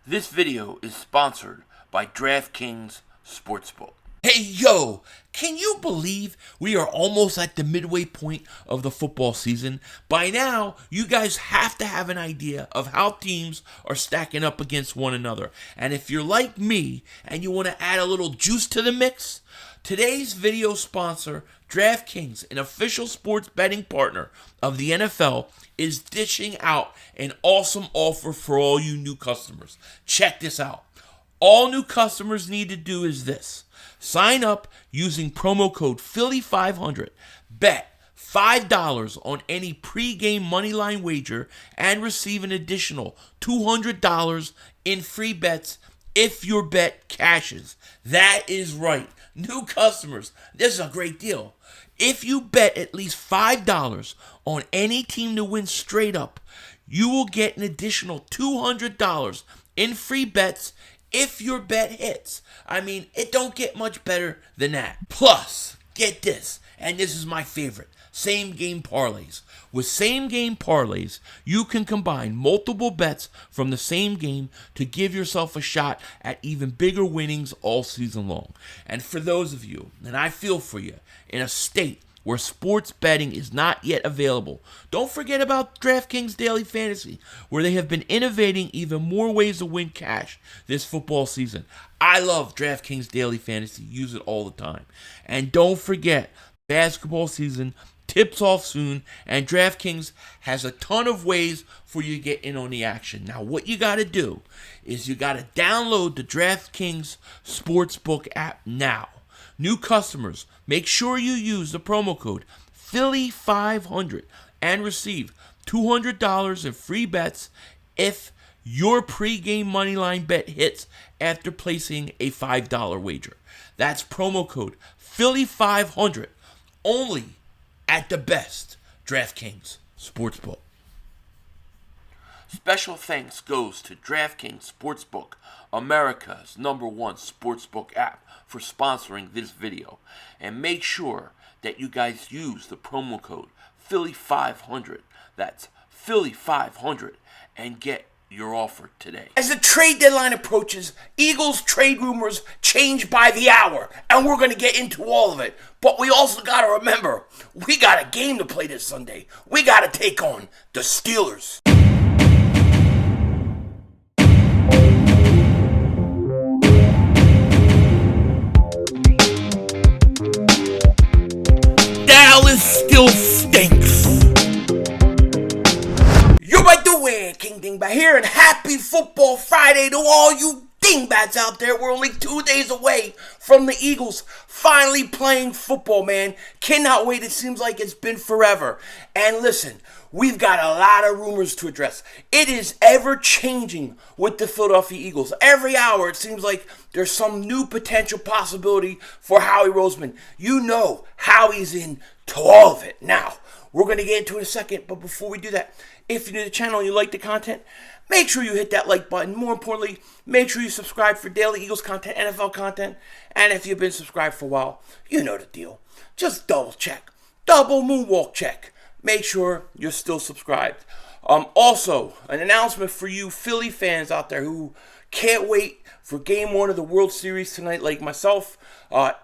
This video is sponsored by DraftKings Sportsbook. Hey, yo, can you believe we are almost at the midway point of the football season? By now, you guys have to have an idea of how teams are stacking up against one another. And if you're like me and you want to add a little juice to the mix, today's video sponsor, DraftKings, an official sports betting partner of the NFL, is dishing out an awesome offer for all you new customers. Check this out. All new customers need to do is this. Sign up using promo code Philly500. Bet $5 on any pregame moneyline wager and receive an additional $200 in free bets if your bet cashes. That is right. New customers, this is a great deal. If you bet at least $5 on any team to win straight up, you will get an additional $200 in free bets if your bet hits. I mean, it don't get much better than that. Plus, get this, and this is my favorite, same game parlays. With same game parlays, you can combine multiple bets from the same game to give yourself a shot at even bigger winnings all season long. And for those of you, and I feel for you, in a state where sports betting is not yet available, don't forget about DraftKings Daily Fantasy, where they have been innovating even more ways to win cash this football season. I love DraftKings Daily Fantasy. Use it all the time. And don't forget, basketball season tips off soon, and DraftKings has a ton of ways for you to get in on the action. Now, what you got to do is you got to download the DraftKings Sportsbook app now. New customers, make sure you use the promo code Philly500 and receive $200 in free bets if your pregame moneyline bet hits after placing a $5 wager. That's promo code Philly500 only at the best DraftKings Sportsbook. Special thanks goes to DraftKings Sportsbook, America's #1 sportsbook app, for sponsoring this video. And make sure that you guys use the promo code Philly500. That's Philly500 and get your offer today. As the trade deadline approaches, Eagles trade rumors change by the hour, and we're going to get into all of it. But we also got to remember, we got a game to play this Sunday. We got to take on the Steelers. Dallas still stinks. You're right the way, King Dingbat here, and happy Football Friday to all you Dingbats out there. We're only 2 days away from the Eagles finally playing football, man. Cannot wait. It seems like it's been forever. And listen, we've got a lot of rumors to address. It is ever changing with the Philadelphia Eagles. Every hour it seems like there's some new potential possibility for Howie Roseman. You know Howie's into all of it. Now, we're going to get into it in a second, but before we do that, if you're new to the channel and you like the content, make sure you hit that like button. More importantly, make sure you subscribe for daily Eagles content, NFL content, and if you've been subscribed for a while, you know the deal. Just double check, double moonwalk check. Make sure you're still subscribed. Also, an announcement for you Philly fans out there who can't wait for Game 1 of the World Series tonight, like myself.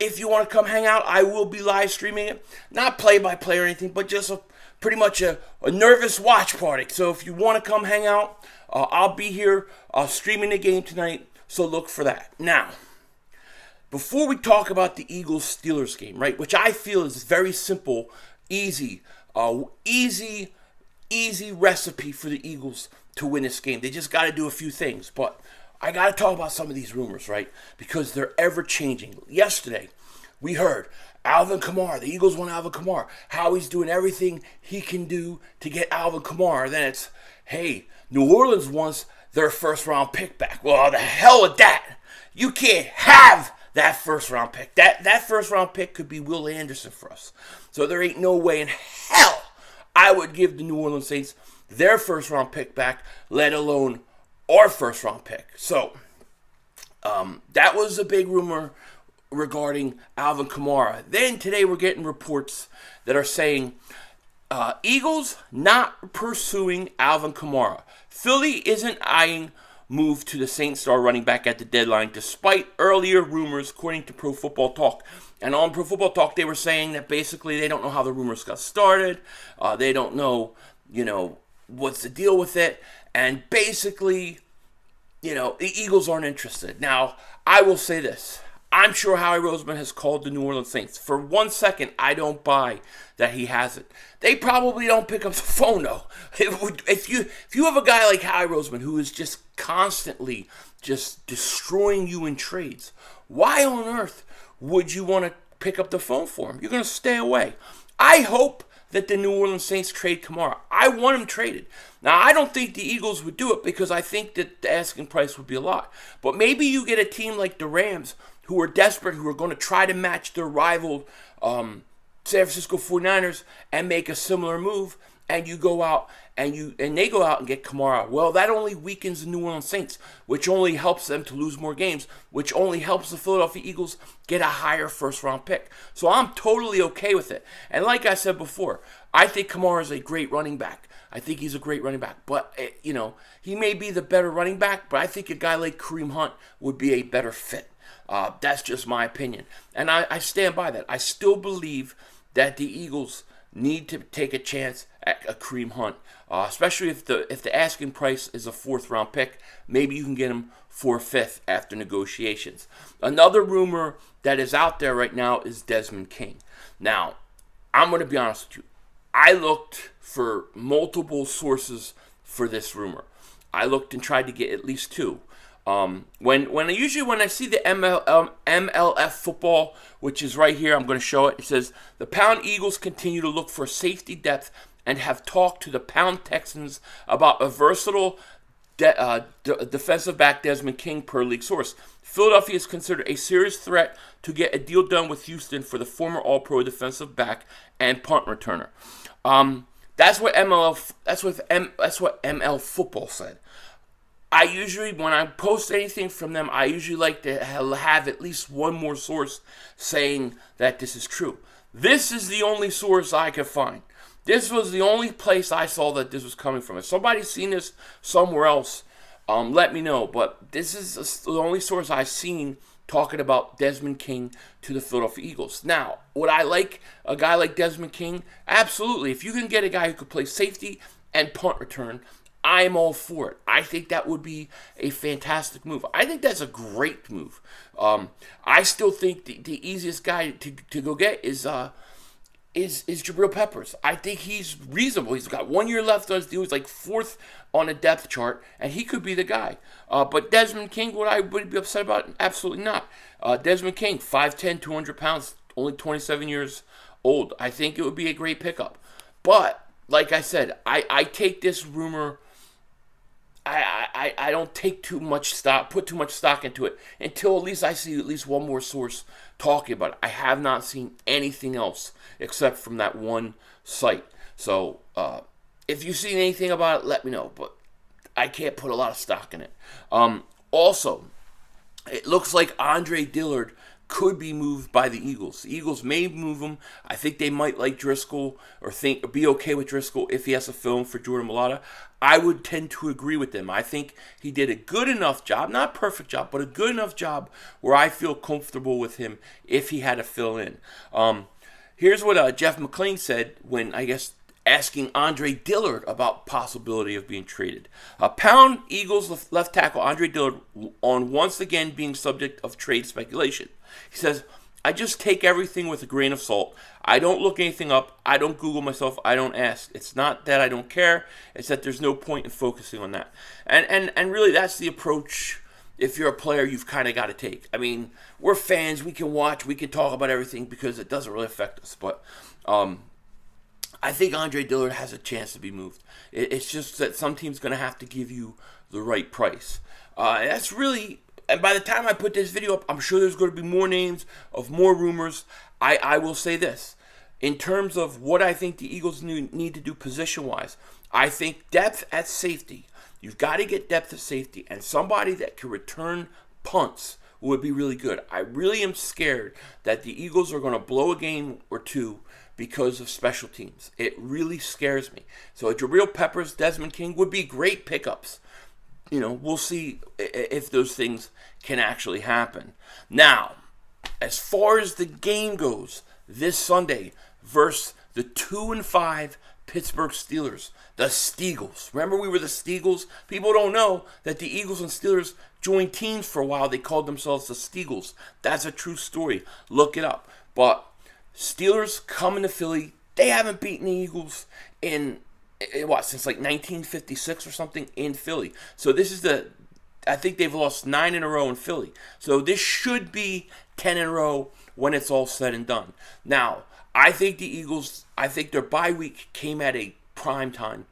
If you want to come hang out, I will be live streaming it. Not play-by-play or anything, but just pretty much a nervous watch party. So if you want to come hang out, I'll be here streaming the game tonight, so look for that. Now, before we talk about the Eagles-Steelers game, right, which I feel is very simple, easy recipe for the Eagles to win this game. They just got to do a few things, but I got to talk about some of these rumors, right, because they're ever-changing. Yesterday, we heard Alvin Kamara, the Eagles want Alvin Kamara, how he's doing everything he can do to get Alvin Kamara. Then it's, hey, New Orleans wants their first-round pick back. Well, the hell with that. You can't have that first-round pick. That first-round pick could be Will Anderson for us. So there ain't no way in hell I would give the New Orleans Saints their first-round pick back, let alone our first-round pick. So that was a big rumor regarding Alvin Kamara. Then today we're getting reports that are saying Eagles not pursuing Alvin Kamara. Philly isn't eyeing move to the Saints star running back at the deadline, despite earlier rumors, according to Pro Football Talk. And on Pro Football Talk, they were saying that basically they don't know how the rumors got started. They don't know, what's the deal with it. And basically, the Eagles aren't interested. Now, I will say this. I'm sure Howie Roseman has called the New Orleans Saints. For 1 second, I don't buy that he hasn't. They probably don't pick up the phone, though. If you have a guy like Howie Roseman who is just constantly just destroying you in trades, why on earth would you want to pick up the phone for him? You're going to stay away. I hope that the New Orleans Saints trade Kamara. I want him traded. Now, I don't think the Eagles would do it because I think that the asking price would be a lot. But maybe you get a team like the Rams who are desperate, who are going to try to match their rival San Francisco 49ers and make a similar move, and you go out and they go out and get Kamara. Well, that only weakens the New Orleans Saints, which only helps them to lose more games, which only helps the Philadelphia Eagles get a higher first-round pick. So I'm totally okay with it. And like I said before, I think Kamara is a great running back. I think he's a great running back. But, he may be the better running back, but I think a guy like Kareem Hunt would be a better fit. That's just my opinion. And I stand by that. I still believe that the Eagles need to take a chance at a Kareem Hunt, especially if the asking price is a 4th-round pick. Maybe you can get him for a 5th after negotiations. Another rumor that is out there right now is Desmond King. Now, I'm going to be honest with you. I looked for multiple sources for this rumor. I looked and tried to get at least 2. When I see the MLF football, which is right here, I'm going to show it. It says the Pound Eagles continue to look for safety depth and have talked to the Pound Texans about a versatile defensive back Desmond King per league source. Philadelphia is considered a serious threat to get a deal done with Houston for the former All-Pro defensive back and punt returner. That's what ML football said. I usually, when I post anything from them, I usually like to have at least one more source saying that this is true. This is the only source I could find. This was the only place I saw that this was coming from. If somebody's seen this somewhere else, let me know. But this is the only source I've seen talking about Desmond King to the Philadelphia Eagles. Now, would I like a guy like Desmond King? Absolutely. If you can get a guy who could play safety and punt return, I'm all for it. I think that would be a fantastic move. I think that's a great move. I still think the easiest guy to go get is Jabril Peppers. I think he's reasonable. He's got 1 year left on his deal. He's like 4th on a depth chart, and he could be the guy. But Desmond King, would I be upset about? Absolutely not. Desmond King, 5'10", 200 pounds, only 27 years old. I think it would be a great pickup. But like I said, I take this rumor. I don't take put too much stock into it until at least I see at least one more source talking about it. I have not seen anything else except from that one site. So if you've seen anything about it, let me know. But I can't put a lot of stock in it. Also, it looks like Andre Dillard could be moved by the Eagles. The Eagles may move him. I think they might like Driscoll or be okay with Driscoll if he has to fill in for Jordan Mailata. I would tend to agree with them. I think he did a good enough job, not perfect job, but a good enough job where I feel comfortable with him if he had to fill in. Here's what Jeff McClain said when, I guess, asking Andre Dillard about possibility of being traded. Pound Eagles left tackle Andre Dillard on once again being subject of trade speculation. He says, I just take everything with a grain of salt. I don't look anything up. I don't Google myself. I don't ask. It's not that I don't care. It's that there's no point in focusing on that. And really, that's the approach. If you're a player, you've kind of got to take. I mean, we're fans. We can watch. We can talk about everything because it doesn't really affect us. But I think Andre Dillard has a chance to be moved. It's just that some team's going to have to give you the right price. That's really... And by the time I put this video up, I'm sure there's going to be more names of more rumors. I will say this. In terms of what I think the Eagles need to do position-wise, I think depth at safety. You've got to get depth at safety. And somebody that can return punts would be really good. I really am scared that the Eagles are going to blow a game or two because of special teams. It really scares me. So Jabril Peppers, Desmond King would be great pickups. we'll see if those things can actually happen. Now, as far as the game goes, this Sunday versus the 2-5 Pittsburgh Steelers, the Steagles. Remember, we were the Steagles? People don't know that the Eagles and Steelers joined teams for a while. They called themselves the Steagles. That's a true story. Look it up. But Steelers coming to Philly. They haven't beaten the Eagles since like 1956 or something in Philly. So this is I think they've lost 9 in a row in Philly. So this should be 10 in a row when it's all said and done. Now, I think the Eagles, their bye week came at a prime time.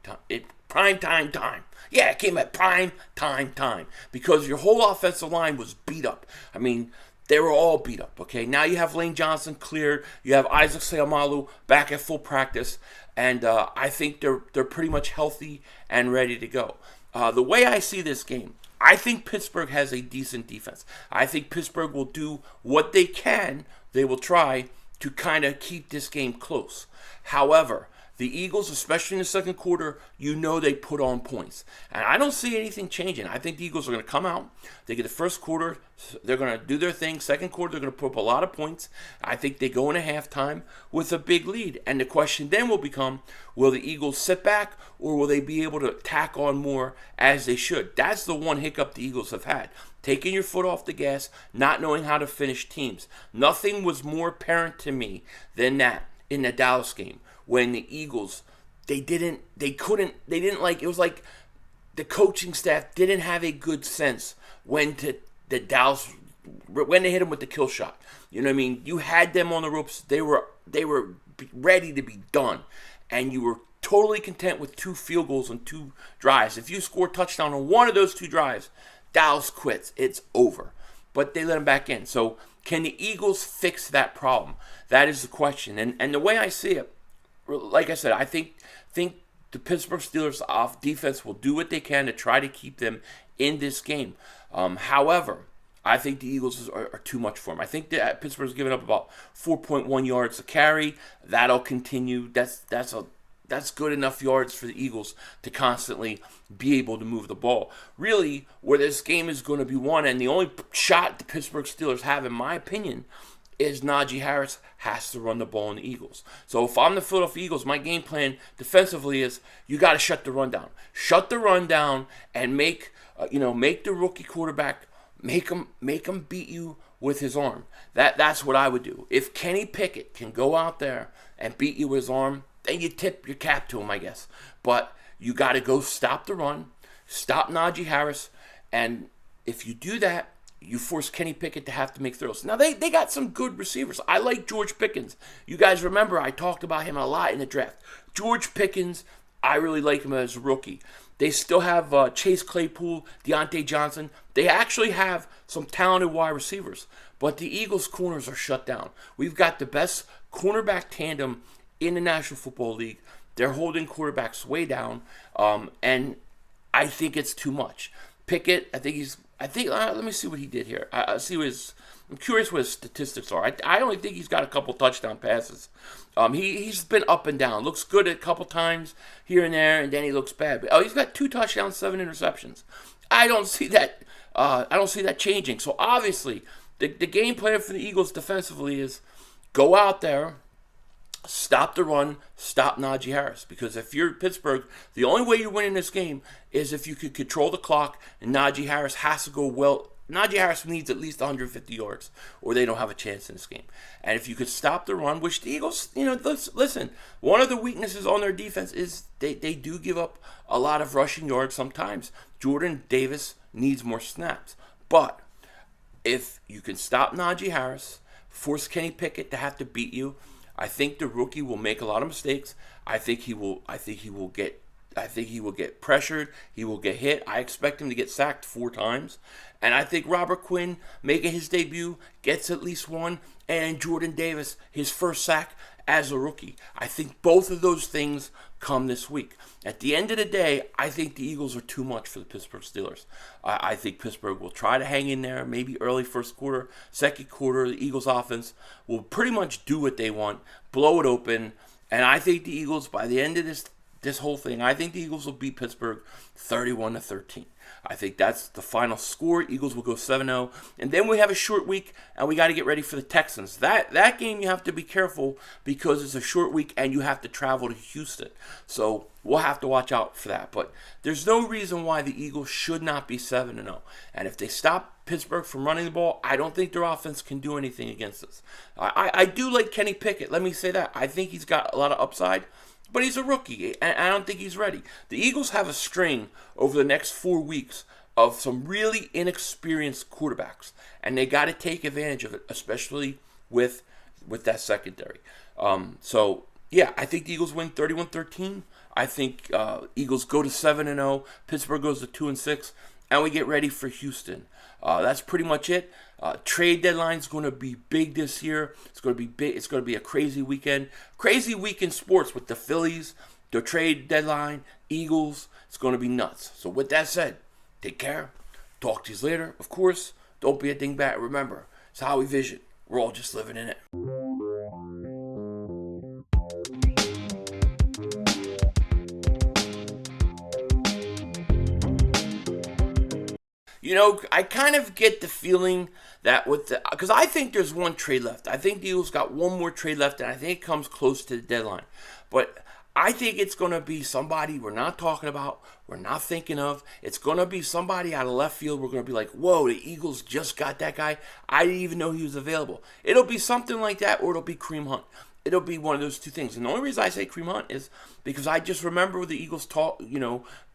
Yeah, it came at prime time because your whole offensive line was beat up. I mean, they were all beat up, okay? Now you have Lane Johnson cleared. You have Isaac Seumalo back at full practice. And I think they're pretty much healthy and ready to go. The way I see this game, I think Pittsburgh has a decent defense. I think Pittsburgh will do what they can. They will try to kind of keep this game close. However, the Eagles, especially in the second quarter, they put on points. And I don't see anything changing. I think the Eagles are going to come out. They get the first quarter. They're going to do their thing. Second quarter, they're going to put up a lot of points. I think they go into halftime with a big lead. And the question then will become, will the Eagles sit back or will they be able to tack on more as they should? That's the one hiccup the Eagles have had. Taking your foot off the gas, not knowing how to finish teams. Nothing was more apparent to me than that in the Dallas game. When the Eagles, it was like the coaching staff didn't have a good sense when they hit them with the kill shot. You know what I mean? You had them on the ropes. They were ready to be done. And you were totally content with 2 field goals and 2 drives. If you score a touchdown on one of those 2 drives, Dallas quits. It's over. But they let them back in. So can the Eagles fix that problem? That is the question. And the way I see it, like I said, I think the Pittsburgh Steelers off defense will do what they can to try to keep them in this game. However, I think the Eagles are too much for them. I think that Pittsburgh's given up about 4.1 yards a carry. That'll continue. That's good enough yards for the Eagles to constantly be able to move the ball. Really, where this game is going to be won, and the only shot the Pittsburgh Steelers have, in my opinion, is Najee Harris has to run the ball on the Eagles. So if I'm the Philadelphia Eagles, my game plan defensively is you got to shut the run down. Shut the run down and make the rookie quarterback, make him beat you with his arm. That's what I would do. If Kenny Pickett can go out there and beat you with his arm, then you tip your cap to him, I guess. But you got to go stop the run, stop Najee Harris, and if you do that, you force Kenny Pickett to have to make throws. Now, they got some good receivers. I like George Pickens. You guys remember I talked about him a lot in the draft. George Pickens, I really like him as a rookie. They still have Chase Claypool, Deontay Johnson. They actually have some talented wide receivers. But the Eagles' corners are shut down. We've got the best cornerback tandem in the National Football League. They're holding quarterbacks way down. And I think it's too much. Pickett, let me see what he did here. I'm curious what his statistics are. I only think he's got a couple touchdown passes. He's been up and down. Looks good a couple times here and there, and then he looks bad. But he's got 2 touchdowns, 7 interceptions. I don't see that. I don't see that changing. So obviously, the game plan for the Eagles defensively is go out there, stop the run, stop Najee Harris. Because if you're Pittsburgh, the only way you're winning this game is if you could control the clock, and Najee Harris has to go well. Najee Harris needs at least 150 yards, or they don't have a chance in this game. And if you could stop the run, which the Eagles, listen, one of the weaknesses on their defense is they do give up a lot of rushing yards sometimes. Jordan Davis needs more snaps. But if you can stop Najee Harris, force Kenny Pickett to have to beat you, I think the rookie will make a lot of mistakes. I think he will get pressured. He will get hit. I expect him to get sacked 4 times. And I think Robert Quinn, making his debut, gets at least 1. And Jordan Davis, his first sack as a rookie. I think both of those things come this week. At the end of the day, I think the Eagles are too much for the Pittsburgh Steelers. I think Pittsburgh will try to hang in there, maybe early first quarter, second quarter. The Eagles offense will pretty much do what they want, blow it open. And I think the Eagles, by the end of this whole thing. I think the Eagles will beat Pittsburgh 31-13. I think that's the final score. Eagles will go 7-0. And then we have a short week, and we got to get ready for the Texans. That game you have to be careful because it's a short week, and you have to travel to Houston. So we'll have to watch out for that. But there's no reason why the Eagles should not be 7-0. And if they stop Pittsburgh from running the ball, I don't think their offense can do anything against us. I do like Kenny Pickett. Let me say that. I think he's got a lot of upside. But he's a rookie, and I don't think he's ready. The Eagles have a string over the next 4 weeks of some really inexperienced quarterbacks, and they got to take advantage of it, especially with that secondary. So, yeah, I think the Eagles win 31-13. I think Eagles go to 7-0. Pittsburgh goes to 2-6, and we get ready for Houston. That's pretty much it. Trade deadline's going to be big this year. It's going to be big. It's going to be a crazy weekend. Crazy week in sports with the Phillies, the trade deadline, Eagles. It's going to be nuts. So with that said, take care. Talk to you later. Of course, don't be a dingbat. Remember, it's how we vision. We're all just living in it. You know, I kind of get the feeling that because I think there's one trade left. I think the Eagles got one more trade left, and I think it comes close to the deadline. But I think it's going to be somebody we're not talking about, we're not thinking of. It's going to be somebody out of left field. We're going to be like, whoa, the Eagles just got that guy. I didn't even know he was available. It'll be something like that, or it'll be Kareem Hunt. It'll be one of those two things. And the only reason I say Kareem Hunt is because I just remember the Eagles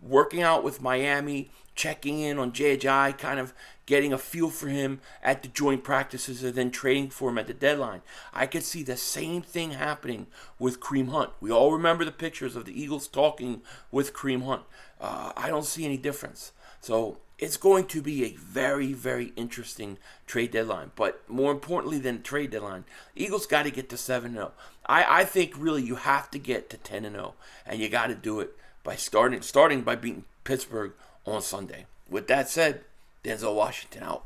working out with Miami, checking in on J.J., kind of getting a feel for him at the joint practices and then trading for him at the deadline. I could see the same thing happening with Kareem Hunt. We all remember the pictures of the Eagles talking with Kareem Hunt. I don't see any difference. So it's going to be a very, very interesting trade deadline. But more importantly than trade deadline, Eagles got to get to 7-0. I think really you have to get to 10-0, and you got to do it by starting by beating Pittsburgh on Sunday. With that said, Denzel Washington out.